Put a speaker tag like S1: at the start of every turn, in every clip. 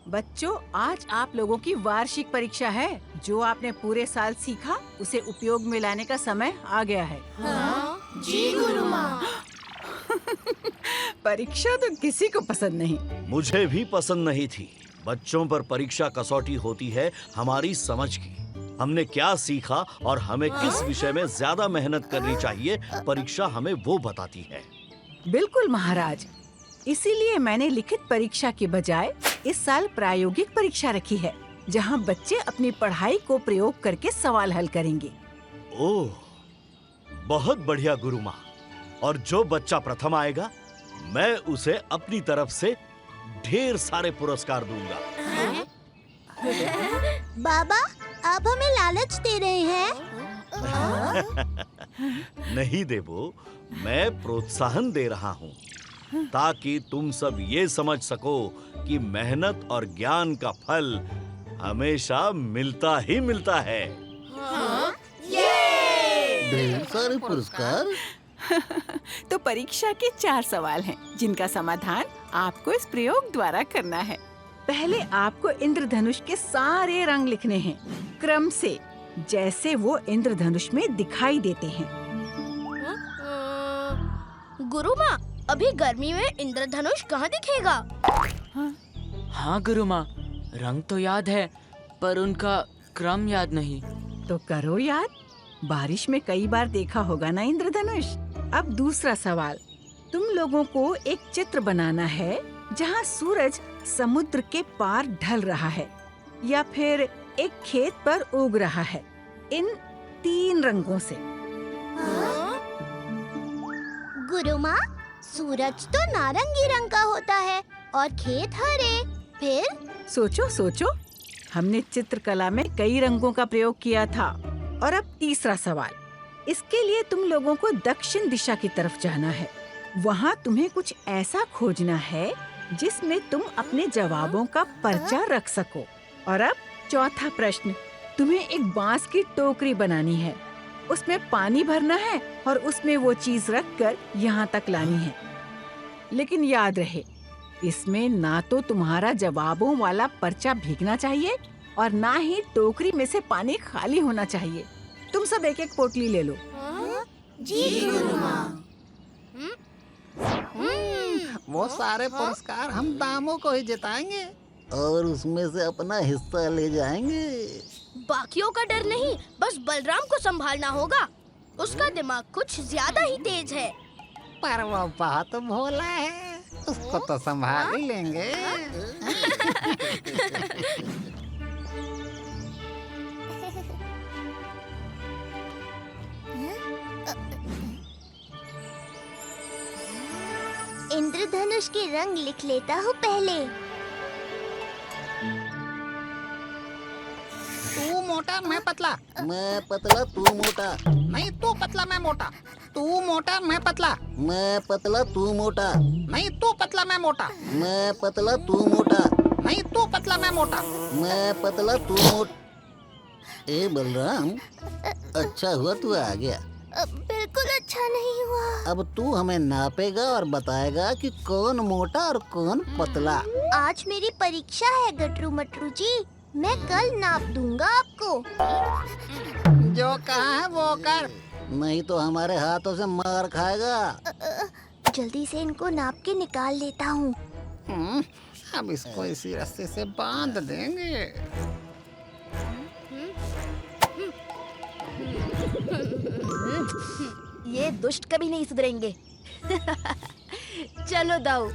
S1: बच्चों, आज आप लोगों की वार्षिक परीक्षा है। जो आपने पूरे साल सीखा उसे उपयोग में लाने का समय आ गया है।
S2: हाँ? जी गुरु माँ।
S1: परीक्षा तो किसी को पसंद नहीं।
S3: मुझे भी पसंद नहीं थी। बच्चों पर परीक्षा कसौटी होती है हमारी समझ की। हमने क्या सीखा और हमें किस विषय में ज्यादा मेहनत करनी चाहिए, परीक्षा हमें वो बताती है।
S1: बिल्कुल महाराज, इसीलिए मैंने लिखित परीक्षा के बजाय इस साल प्रायोगिक परीक्षा रखी है, जहां बच्चे अपनी पढ़ाई को प्रयोग करके सवाल हल करेंगे।
S3: ओह, बहुत बढ़िया गुरु माँ। और जो बच्चा प्रथम आएगा, मैं उसे अपनी तरफ से ढेर सारे पुरस्कार दूंगा।
S2: बाबा, आप हमें लालच दे रहे हैं?
S3: नहीं देवो, मैं प्रोत्साहन दे रहा हूँ ताकि तुम सब ये समझ सको कि मेहनत और ज्ञान का फल हमेशा मिलता ही मिलता है।
S4: ढेर सारे पुरस्कार।
S1: तो परीक्षा के 4 सवाल हैं, जिनका समाधान आपको इस प्रयोग द्वारा करना है। पहले आपको इंद्रधनुष के सारे रंग लिखने हैं, क्रम से, जैसे वो इंद्रधनुष में दिखाई देते हैं।
S2: गुरु माँ, अभी गर्मी में इंद्रधनुष कहाँ दिखेगा?
S5: हाँ गुरु माँ, रंग तो याद है पर उनका क्रम याद नहीं।
S1: तो करो याद, बारिश में कई बार देखा होगा ना इंद्रधनुष। अब दूसरा सवाल, तुम लोगों को एक चित्र बनाना है जहाँ सूरज समुद्र के पार ढल रहा है या फिर एक खेत पर उग रहा है, इन 3 रंगों से।
S2: गुरु माँ, सूरज तो नारंगी रंग का होता है और खेत हरे। फिर?
S1: सोचो सोचो, हमने चित्रकला में कई रंगों का प्रयोग किया था। और अब तीसरा सवाल, इसके लिए तुम लोगों को दक्षिण दिशा की तरफ जाना है। वहाँ तुम्हें कुछ ऐसा खोजना है जिसमें तुम अपने जवाबों का पर्चा रख सको। और अब चौथा प्रश्न, तुम्हें एक बांस की टोकरी बनानी है, उसमें पानी भरना है और उसमें वो चीज रखकर यहाँ तक लानी है। लेकिन याद रहे, इसमें ना तो तुम्हारा जवाबों वाला पर्चा भीगना चाहिए और ना ही टोकरी में से पानी खाली होना चाहिए। तुम सब एक एक पोटली ले लो।
S2: जी गुरु माँ।
S4: वो सारे पुरस्कार हम दामों को ही जिताएंगे और उसमें से अपना हिस्सा ले जाएंगे।
S2: बाकियों का डर नहीं, बस बलराम को संभालना होगा। उसका दिमाग कुछ ज्यादा ही तेज है।
S4: पर वो बहुत भोला है, उसको तो संभाल ही लेंगे।
S2: इंद्रधनुष के रंग लिख लेता हूँ पहले।
S4: तू मोटा मैं पतला, मैं पतला तू मोटा, नहीं तू पतला मैं मोटा, तू मोटा मैं पतला, मैं पतला तू मोटा, नहीं तू पतला मैं मोटा, मैं पतला तू मोटा, नहीं तू पतला मैं मोटा, मैं पतला तू मोटा। ए बलराम, अच्छा हुआ तू आ गया।
S2: बिल्कुल अच्छा नहीं हुआ।
S4: अब तू हमें नापेगा और बताएगा कि कौन मोटा और कौन पतला।
S2: आज मेरी परीक्षा है गटरू मटरू जी, मैं कल नाप दूंगा आपको।
S4: जो कहा है वो कर, नहीं तो हमारे हाथों से मार खाएगा।
S2: जल्दी से इनको नाप के निकाल लेता हूँ।
S4: अब इसको इसी रस्ते से बांध देंगे।
S2: ये दुष्ट कभी नहीं सुधरेंगे। चलो दाऊ,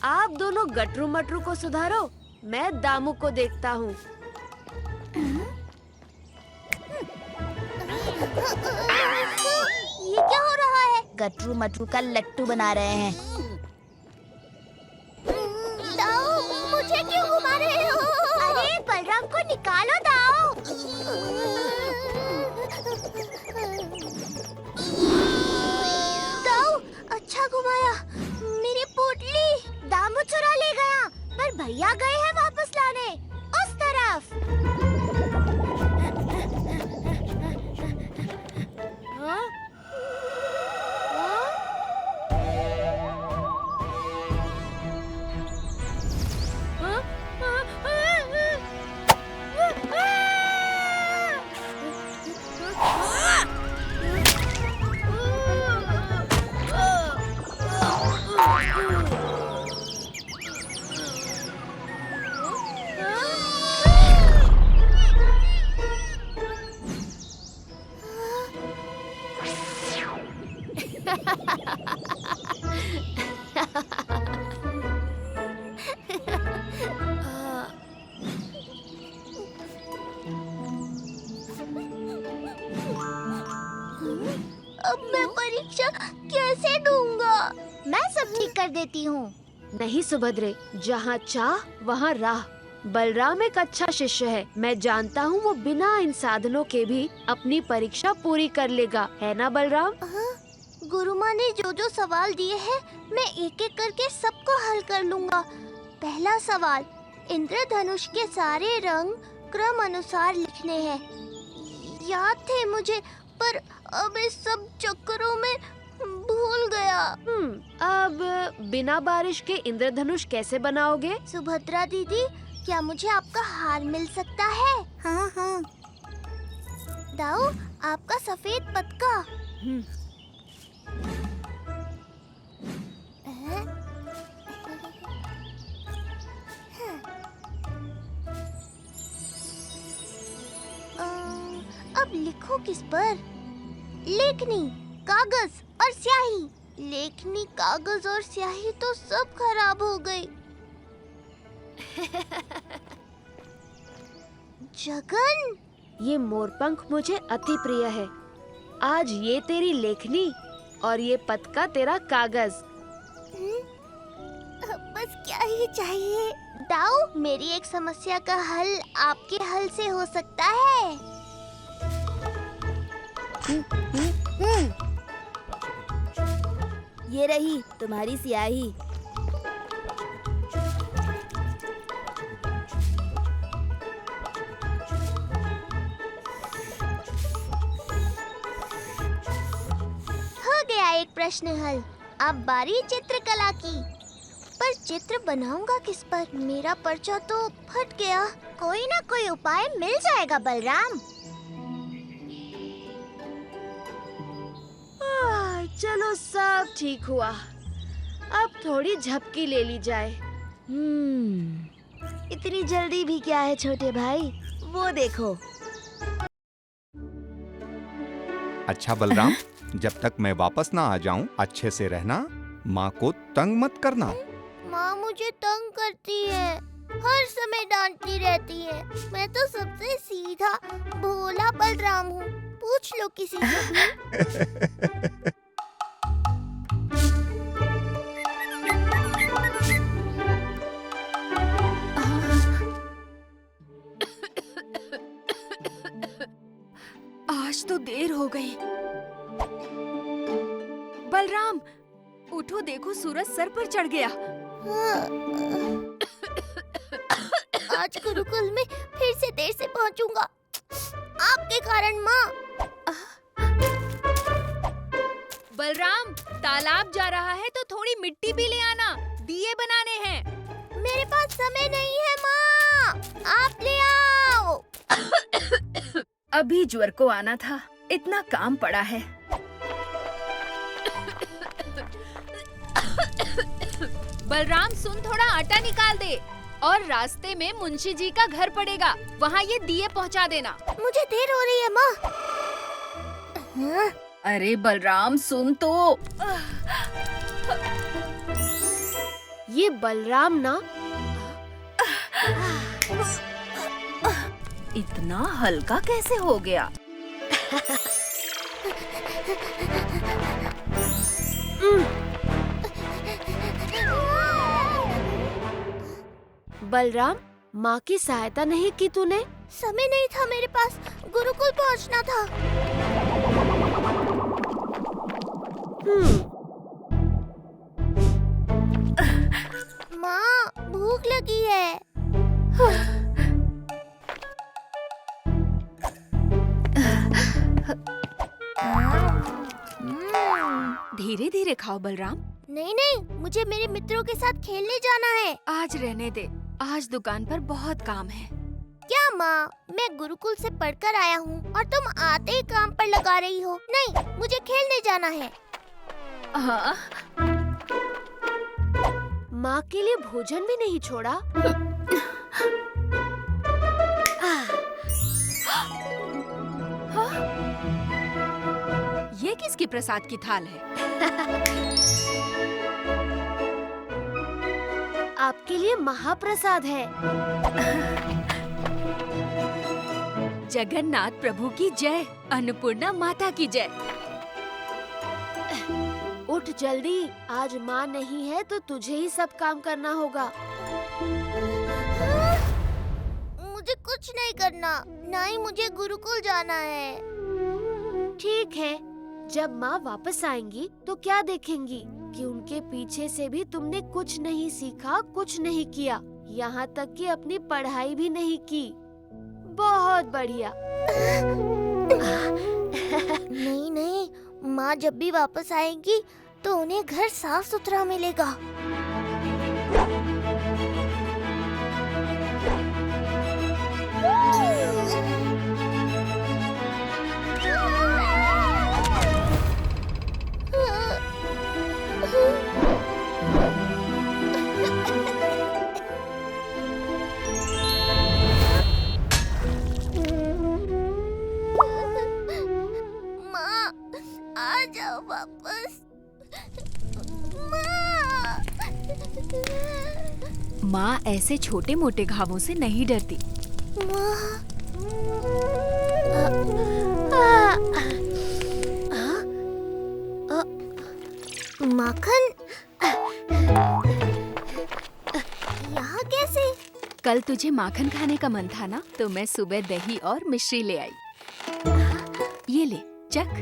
S2: आप दोनों गटरू मटरू को सुधारो, मैं दामू को देखता हूँ। ये क्या हो रहा है? गटरू मटरू का लट्टू बना रहे हैं। दाऊ, मुझे क्यों घुमा रहे हो? अरे बलराम को निकालो दाऊ। दाऊ, अच्छा घुमाया। मेरी पोटली दामू चुरा ले गया, पर भैया गए हैं वापस लाने उस तरफ। हाँ? हाँ? हाँ? कैसे दूंगा? मैं सब ठीक कर देती हूँ।
S6: नहीं सुभद्रे, जहाँ चाह वहाँ राह। बलराम एक अच्छा शिष्य है। मैं जानता हूँ वो बिना इन साधनों के भी अपनी परीक्षा पूरी कर लेगा, है ना बलराम?
S2: गुरु माँ ने जो जो सवाल दिए हैं मैं एक एक करके सबको हल कर लूँगा। पहला सवाल, इंद्रधनुष के सारे रंग क्रम अनुसार लिखने हैं। याद थे मुझे, पर अब इस सब चक्करों में भूल गया।
S6: अब बिना बारिश के इंद्रधनुष कैसे बनाओगे?
S2: सुभद्रा दीदी, क्या मुझे आपका हार मिल सकता है? हाँ हाँ। दाऊ, आपका सफेद पतका। अब लिखो किस पर? लेखनी, कागज और स्याही। लेखनी, कागज और स्याही तो सब खराब हो गई। जगन,
S6: ये मोरपंख मुझे अति प्रिय है। आज ये तेरी लेखनी और ये पतका तेरा कागज।
S2: बस क्या ही चाहिए? दाऊ, मेरी एक समस्या का हल आपके हल से हो सकता है।
S7: ये रही तुम्हारी स्याही।
S2: हो गया एक प्रश्न हल। अब बारी चित्रकला की। पर चित्र बनाऊंगा किस पर? मेरा पर्चा तो फट गया। कोई ना कोई उपाय मिल जाएगा बलराम।
S6: चलो, सब ठीक हुआ। अब थोड़ी झपकी ले ली जाए।
S7: इतनी जल्दी भी क्या है छोटे भाई, वो देखो।
S8: अच्छा बलराम, जब तक मैं वापस ना आ जाऊं अच्छे से रहना, माँ को तंग मत करना।
S2: माँ मुझे तंग करती है, हर समय डांटती रहती है। मैं तो सबसे सीधा भोला बलराम हूँ, पूछ लो किसी से भी।
S9: आज तो देर हो गई। बलराम, उठो, देखो सूरज सर पर चढ़ गया।
S2: आज गुरुकुल में फिर से देर से पहुंचूंगा, आपके कारण माँ।
S9: बलराम, तालाब जा रहा है तो थोड़ी मिट्टी भी ले आना, दिए बनाने हैं।
S2: मेरे पास समय नहीं है माँ, आप ले आओ।
S9: अभी ज्वर को आना था, इतना काम पड़ा है। बलराम सुन, थोड़ा आटा निकाल दे और रास्ते में मुंशी जी का घर पड़ेगा, वहाँ ये दिए पहुँचा देना।
S2: मुझे देर हो रही है माँ।
S9: अरे बलराम सुन तो।
S6: ये बलराम ना,
S9: इतना हल्का कैसे हो गया?
S6: बलराम, माँ की सहायता नहीं की तूने?
S2: समय नहीं था मेरे पास, गुरुकुल पहुंचना था। माँ, भूख लगी है।
S9: धीरे धीरे खाओ बलराम।
S2: नहीं नहीं, मुझे मेरे मित्रों के साथ खेलने जाना है।
S9: आज रहने दे, आज दुकान पर बहुत काम है।
S2: क्या माँ, मैं गुरुकुल से पढ़कर आया हूँ और तुम आते ही काम पर लगा रही हो। नहीं, मुझे खेलने जाना है।
S9: हाँ,
S6: माँ के लिए भोजन भी नहीं छोड़ा।
S9: ये किसकी प्रसाद की थाल है?
S6: आपके लिए महाप्रसाद है।
S9: जगन्नाथ प्रभु की जय, अन्नपूर्णा माता की जय।
S6: उठ जल्दी, आज माँ नहीं है तो तुझे ही सब काम करना होगा।
S2: मुझे कुछ नहीं करना, ना ही मुझे गुरुकुल जाना है।
S6: ठीक है, जब माँ वापस आएंगी तो क्या देखेंगी कि उनके पीछे से भी तुमने कुछ नहीं सीखा, कुछ नहीं किया, यहाँ तक कि अपनी पढ़ाई भी नहीं की। बहुत बढ़िया।
S2: नहीं नहीं, माँ जब भी वापस आएगी तो उन्हें घर साफ सुथरा मिलेगा। माँ, आ जाओ वापस।
S9: माँ ऐसे छोटे मोटे घावों से नहीं डरती।
S2: माखन, यहाँ कैसे?
S9: कल तुझे माखन खाने का मन था ना, तो मैं सुबह दही और मिश्री ले आई। ये ले, चख।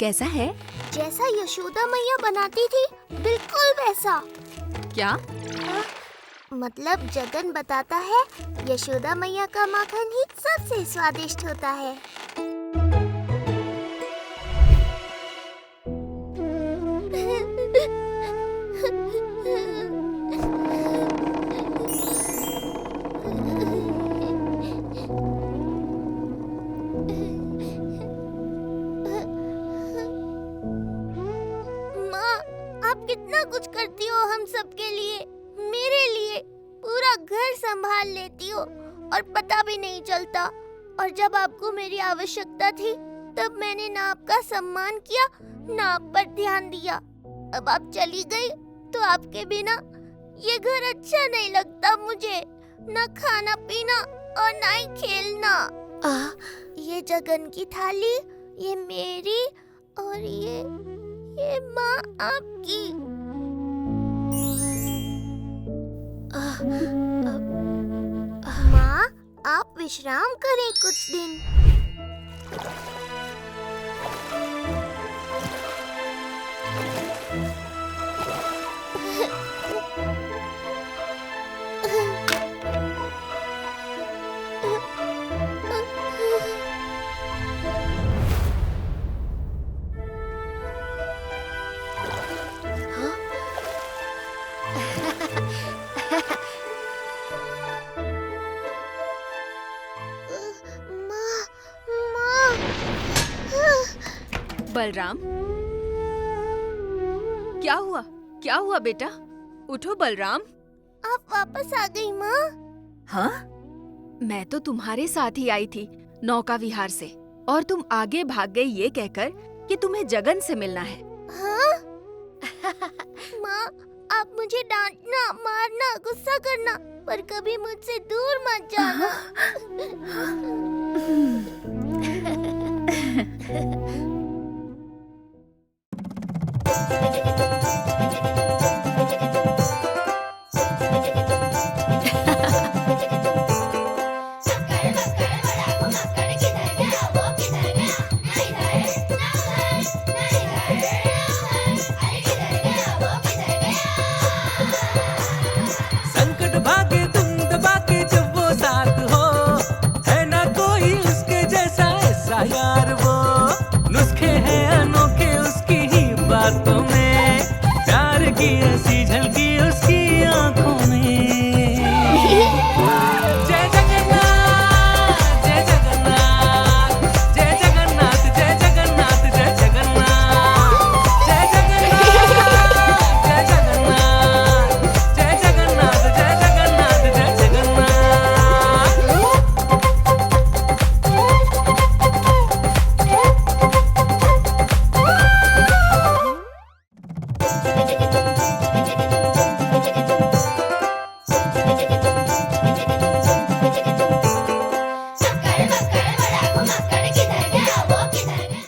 S9: कैसा है?
S2: जैसा यशोदा मैया बनाती थी, बिल्कुल वैसा।
S9: क्या?
S2: मतलब जगन बताता है यशोदा मैया का माखन ही सबसे स्वादिष्ट होता है। माँ, आप कितना कुछ करती हो हम सबके लिए, मेरे लिए। पूरा घर संभाल लेती हो और पता भी नहीं चलता। और जब आपको मेरी आवश्यकता थी, तब मैंने ना आपका सम्मान किया, ना आप पर ध्यान दिया। अब आप चली गई तो आपके बिना ये घर अच्छा नहीं लगता मुझे। ना खाना पीना और ना ही खेलना। ये जगन की थाली, ये मेरी, और ये माँ आपकी। माँ, आप विश्राम करें कुछ दिन।
S9: बलराम, क्या हुआ? क्या हुआ बेटा? उठो बलराम।
S2: आप वापस आ गई माँ।
S9: हाँ? मैं तो तुम्हारे साथ ही आई थी नौका विहार से, और तुम आगे भाग गई ये कहकर कि तुम्हें जगन से मिलना है।
S2: हाँ? माँ, आप मुझे डांटना, मारना, गुस्सा करना, पर कभी मुझसे दूर मत जाना।